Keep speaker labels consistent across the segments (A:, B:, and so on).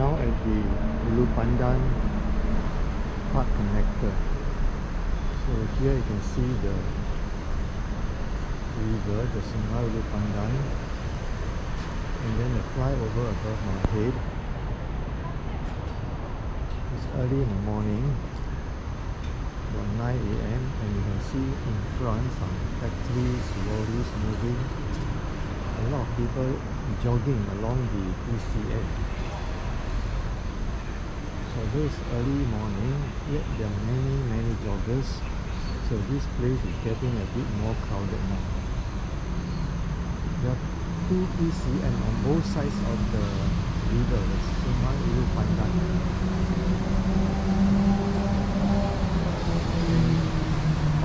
A: now at the Ulu Pandan Park connector. So here you can see the river, the Sungai Ulu Pandan, and then the flyover above my head. It's early in the morning, about 9 AM, and you can see in front some factories, lorries moving, a lot of people jogging along the PCN. So this early morning, yet there are many joggers, so this place is getting a bit more crowded now. There are two PCN on both sides of the river, the Sungai Ulu Pandan.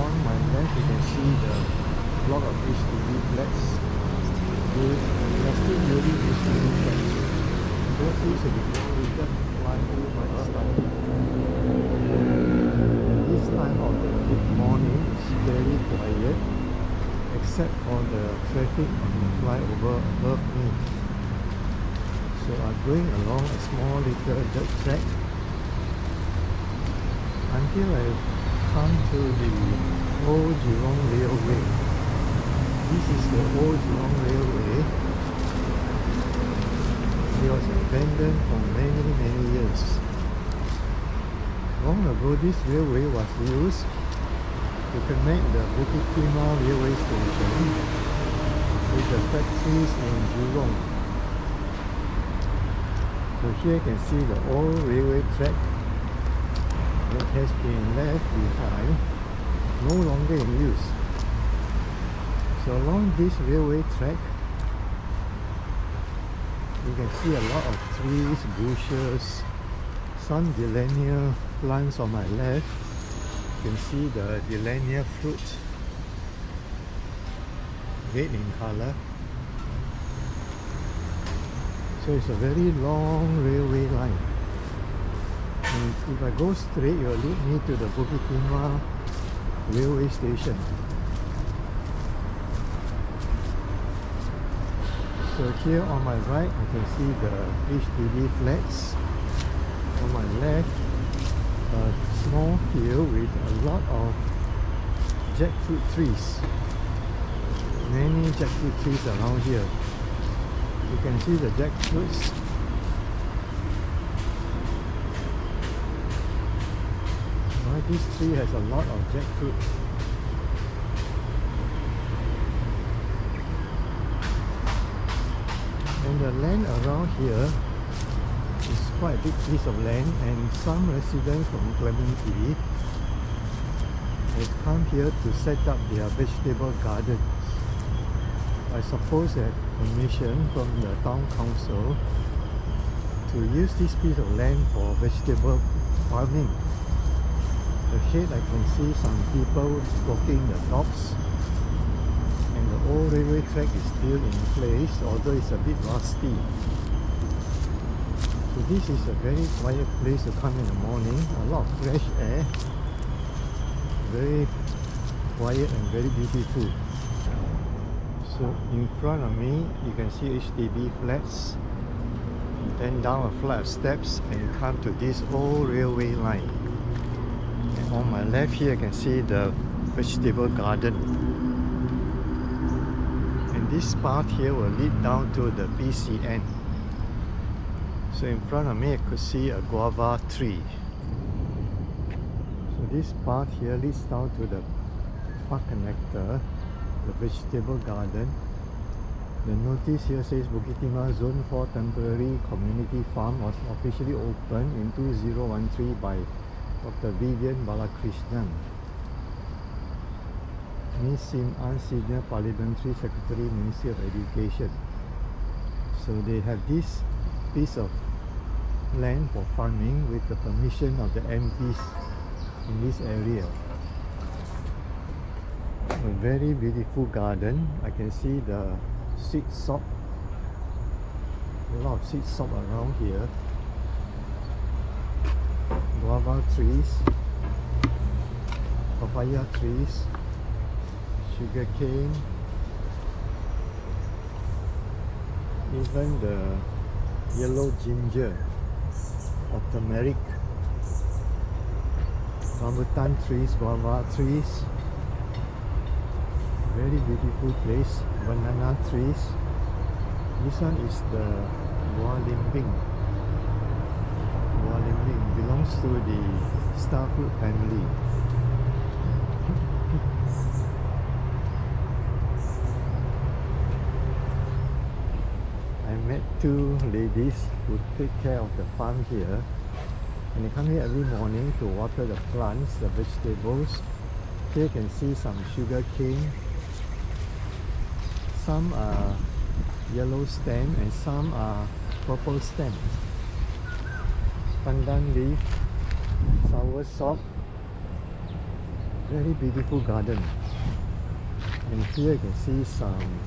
A: On my left you can see the block of HDB flats. They are still building HDB flats. Those trees will be completed by this time. This time of the morning is very quiet, except for the traffic on the flyover above me. So I'm going along a small little dirt track until I come to the old Jurong Railway. This is the old Jurong Railway. It was abandoned for many years. Long ago, this railway was used to connect the Bt Timah railway station with the factories in Jurong. So here you can see the old railway track that has been left behind, no longer in use. So along this railway track, you can see a lot of trees, bushes, some delinear plants on my left. You can see the delinear fruit, red in color. So it's a very long railway line. And if I go straight, it will lead me to the Bt Timah railway station. So here on my right, I can see the HDB flats. On my left, a small field with a lot of jackfruit trees. Many jackfruit trees around here. You can see the jackfruits. This tree has a lot of jackfruit. And the land around here is quite a big piece of land, and some residents from Clementi have come here to set up their vegetable gardens. I suppose they have permission from the town council to use this piece of land for vegetable farming. Ahead I can see some people walking the dogs, and the old railway track is still in place, although it's a bit rusty. So this is a very quiet place to come in the morning, a lot of fresh air, very quiet and very beautiful. So in front of me you can see HDB flats, then down a flight of steps and you come to this old railway line. On my left here, you can see the vegetable garden, and this path here will lead down to the PCN. So in front of me, I could see a guava tree. So this path here leads down to the park connector, the vegetable garden. The notice here says Bt Timah Zone 4 Temporary Community Farm was officially opened in 2013 by Dr. Vivian Balakrishnan, Ms. Sim An, Senior Parliamentary Secretary, Ministry of Education. So they have this piece of land for farming with the permission of the MPs in this area. A very beautiful garden. I can see the sweet sop, a lot of sweet sop around here. Guava trees, papaya trees, sugar cane, even the yellow ginger of turmeric, rambutan trees, guava trees. Very beautiful place. Banana trees. This one is the Buah Limbing. Buah Limbing belongs to the starfruit family. I met two ladies who take care of the farm here, and they come here every morning to water the plants, the vegetables. Here you can see some sugar cane. Some are yellow stem and some are purple stem. Pandan leaf, soursop. Very beautiful garden. And here you can see some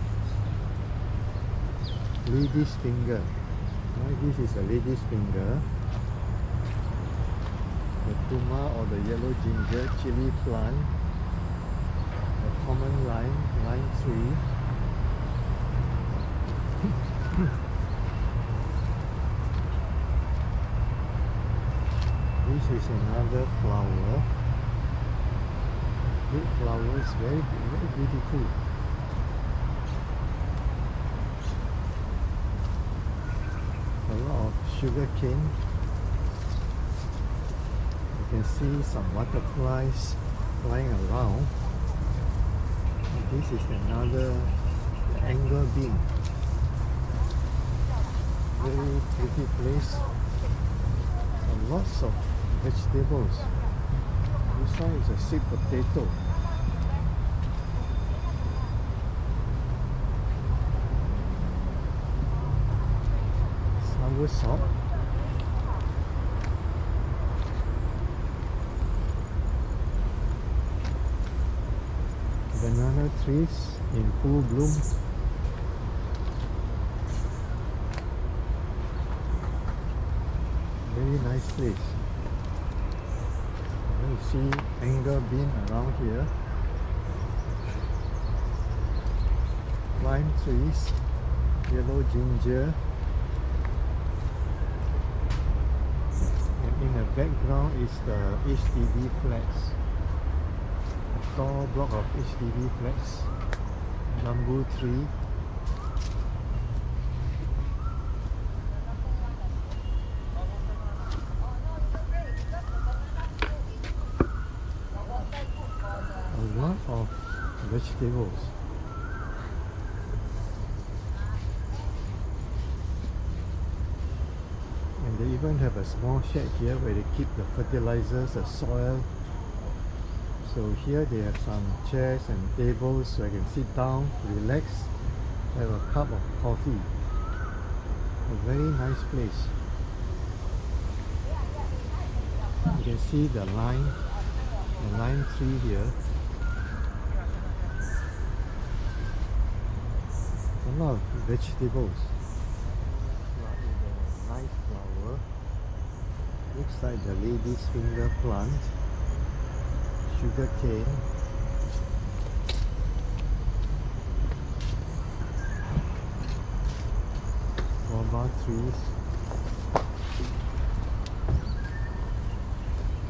A: lady's finger. This is a lady's finger. The tuma or the yellow ginger chili plant. The common lime tree. This is another flower. Big flowers, very beautiful. A lot of sugar cane. You can see some butterflies flying around. This is another angle bean. Very pretty place. And lots of vegetables. This one is a sweet potato. Soursop. Banana trees in full bloom. Very nice place. You see angle bean around here. Lime trees, yellow ginger. And in the background is the HDB flats. A tall block of HDB flats. Bamboo tree. A lot of vegetables. And they even have a small shed here where they keep the fertilizers, the soil. So here they have some chairs and tables so I can sit down, relax, have a cup of coffee. A very nice place. You can see the lime tree here. A lot of vegetables. A nice flower. Looks like the lady's finger plant. Sugar cane. Guava trees.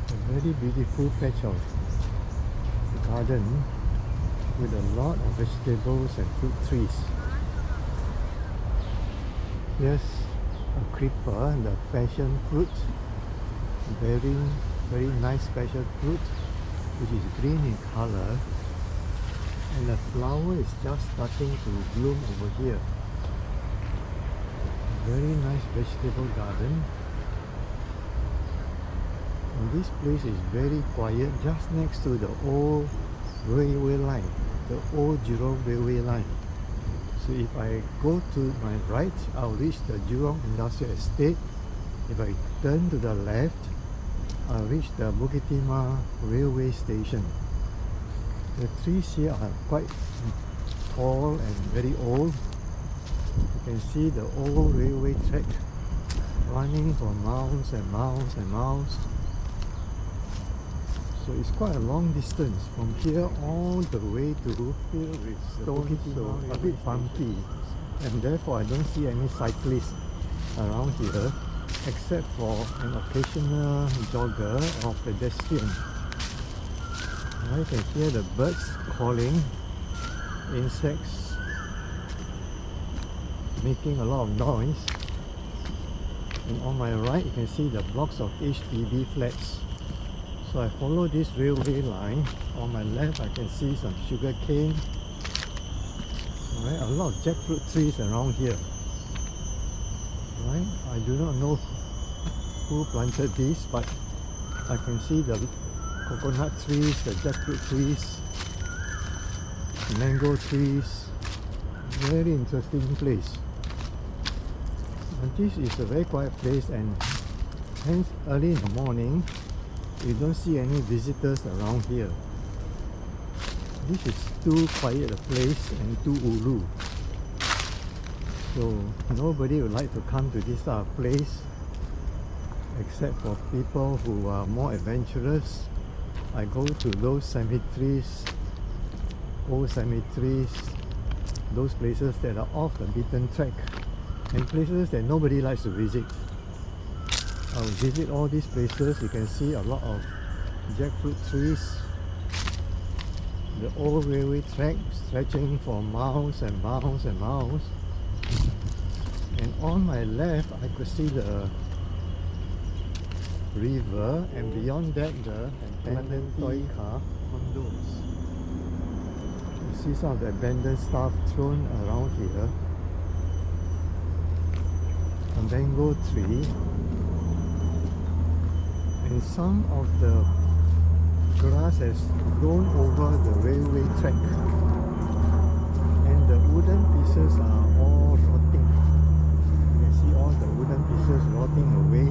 A: A very beautiful patch of garden with a lot of vegetables and fruit trees. Here's a creeper, the passion fruit, bearing very nice passion fruit, which is green in color, and the flower is just starting to bloom over here. Very nice vegetable garden. And this place is very quiet, just next to the old railway line, the old Jurong railway line. So if I go to my right, I'll reach the Jurong Industrial Estate. If I turn to the left, I'll reach the Bt Timah railway station. The trees here are quite tall and very old. You can see the old railway track running for miles and miles and miles. So it's quite a long distance from here all the way to here with stone, so a bit bumpy, and therefore I don't see any cyclists around here. except for an occasional jogger or pedestrian. You can hear the birds calling, insects making a lot of noise. And on my right you can see the blocks of HDB flats. So I follow this railway line. On my left I can see some sugar cane. Alright, a lot of jackfruit trees around here. Right, I do not know who planted these, but I can see the coconut trees, the jackfruit trees, mango trees. Very interesting place. And this is a very quiet place, and hence early in the morning you don't see any visitors around here. This is too quiet a place and too ulu. So nobody would like to come to this type of place except for people who are more adventurous. I go to those cemeteries, old cemeteries, those places that are off the beaten track and places that nobody likes to visit. I'll visit all these places. You can see a lot of jackfruit trees, the old railway track stretching for miles and miles and miles. And on my left I could see the river, and beyond that the abandoned toy car condos. You see some of the abandoned stuff thrown around here. A mango tree, and some of the grass has grown over the railway track, and the wooden pieces are all rotting. You can see all the wooden pieces rotting away.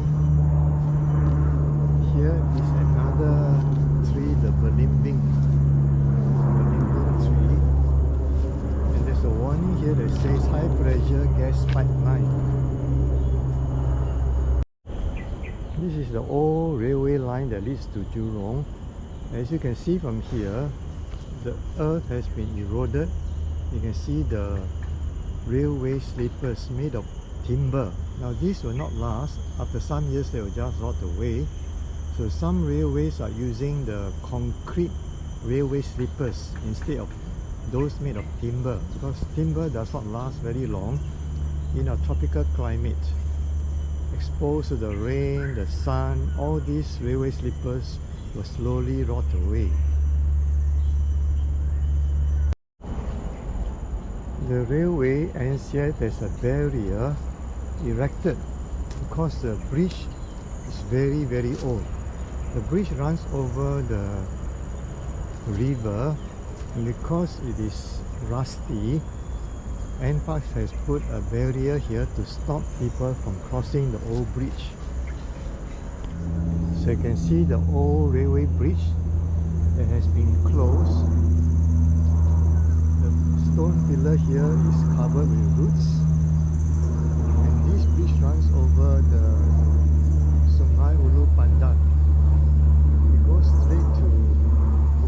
A: Here is another tree, the belimbing tree, and there's a warning here that says high pressure gas pipeline. This is the old railway line that leads to Jurong. As you can see from here, the earth has been eroded. You can see the railway sleepers made of timber. Now these will not last. After some years they will just rot away. So some railways are using the concrete railway sleepers instead of those made of timber, because timber does not last very long in a tropical climate. Exposed to the rain, the sun, all these railway sleepers will slowly rot away. The railway ends here. There's a barrier erected because the bridge is very, very old. The bridge runs over the river, and because it is rusty, NParks has put a barrier here to stop people from crossing the old bridge. So you can see the old railway bridge that has been closed. The stone pillar here is covered with roots, and this bridge runs over the Sungai Ulu Pandan. It goes straight to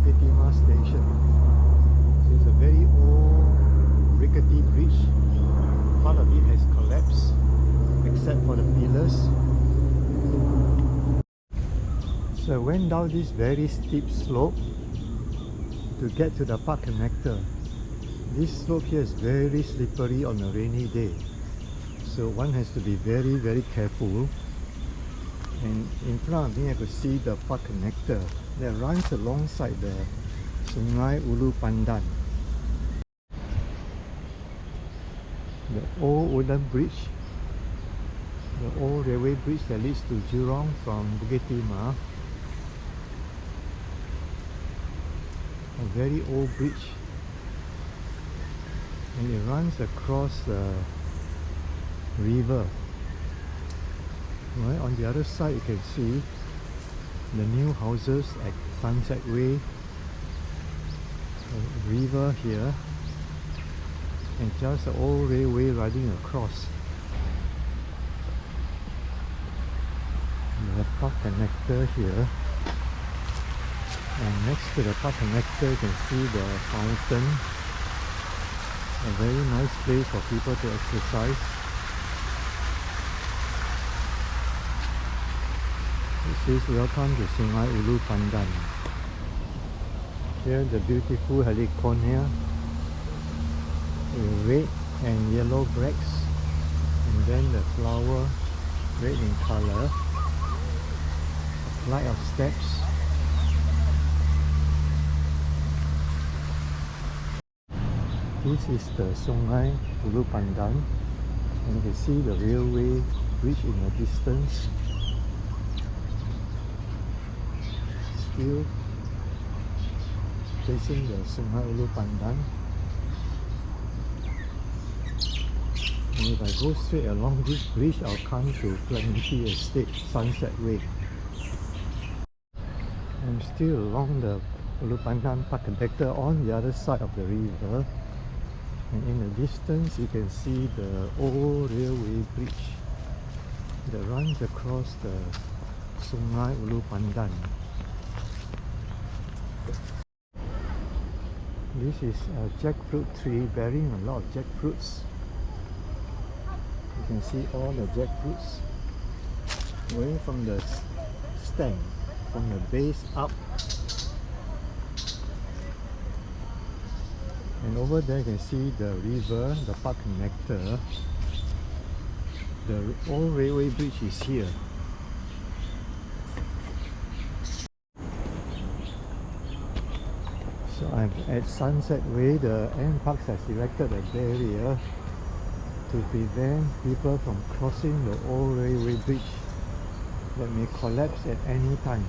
A: Bt Timah station. So it's a very old rickety bridge. Part of it has collapsed except for the pillars. So I went down this very steep slope to get to the park connector. This slope here is very slippery on a rainy day, so one has to be very, very careful. And in front of me I could see the park connector that runs alongside the Sungai Ulu Pandan. The old wooden bridge, the old railway bridge that leads to Jurong from Bt Timah. A very old bridge, and it runs across the river. Right on the other side you can see the new houses at Sunset Way, the river here, and just the old railway riding across. The park connector here, and next to the park connector you can see the fountain. A very nice place for people to exercise. It says welcome to Sungai Ulu Pandan. Here the beautiful heliconia with red and yellow bracts, and then the flower red in color, a flight of steps. This is the Sungai Ulu Pandan, and you can see the railway bridge in the distance. Still facing the Sungai Ulu Pandan. And if I go straight along this bridge, I'll come to Clementi Estate, Sunset Way. I'm still along the Ulu Pandan Park Connector on the other side of the river. And in the distance you can see the old railway bridge that runs across the Sungai Ulu Pandan. This is a jackfruit tree bearing a lot of jackfruits. You can see all the jackfruits going from the stem, from the base up. And over there you can see the river, the park connector. The old railway bridge is here. So I'm at Sunset Way. The NParks has erected a barrier to prevent people from crossing the old railway bridge that may collapse at any time.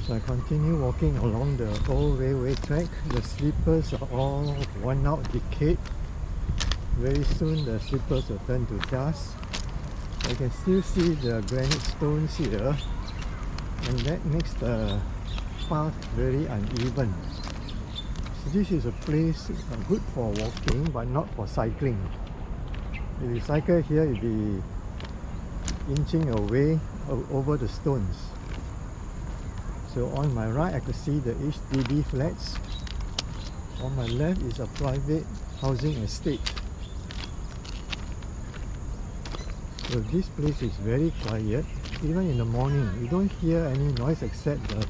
A: So I continue walking along the old railway track. The sleepers are all worn out, decayed. Very soon the sleepers will turn to dust. I can still see the granite stones here, and that makes the path very uneven. So this is a place good for walking but not for cycling. If you cycle here, you'll be inching your way over the stones. So on my right I can see the HDB flats. On my left is a private housing estate. So this place is very quiet. Even in the morning you don't hear any noise except the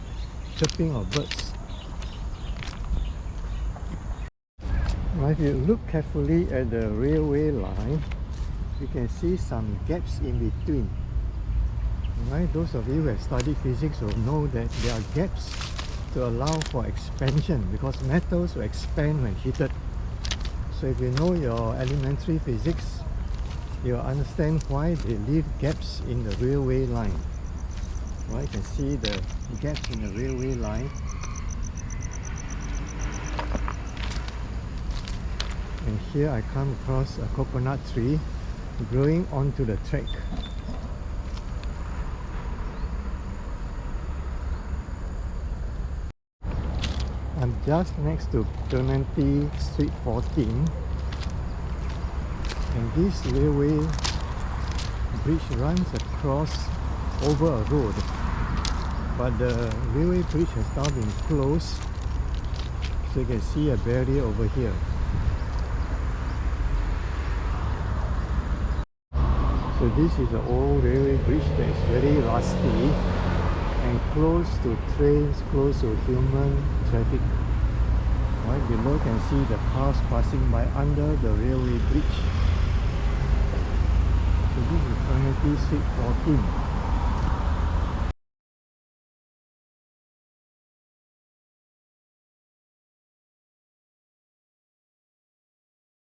A: chirping of birds. Now if you look carefully at the railway line, you can see some gaps in between. Right? Those of you who have studied physics will know that there are gaps to allow for expansion, because metals will expand when heated. So if you know your elementary physics, you'll understand why they leave gaps in the railway line. Right? You can see the gaps in the railway line. And here I come across a coconut tree growing onto the track. I'm just next to Clementi Street 14, and this railway bridge runs across over a road, but the railway bridge has now been closed, so you can see a barrier over here. So this is an old railway bridge that is very rusty and close to trains, close to human traffic. Right below you can see the cars passing by under the railway bridge. So this is Clementi Street 14.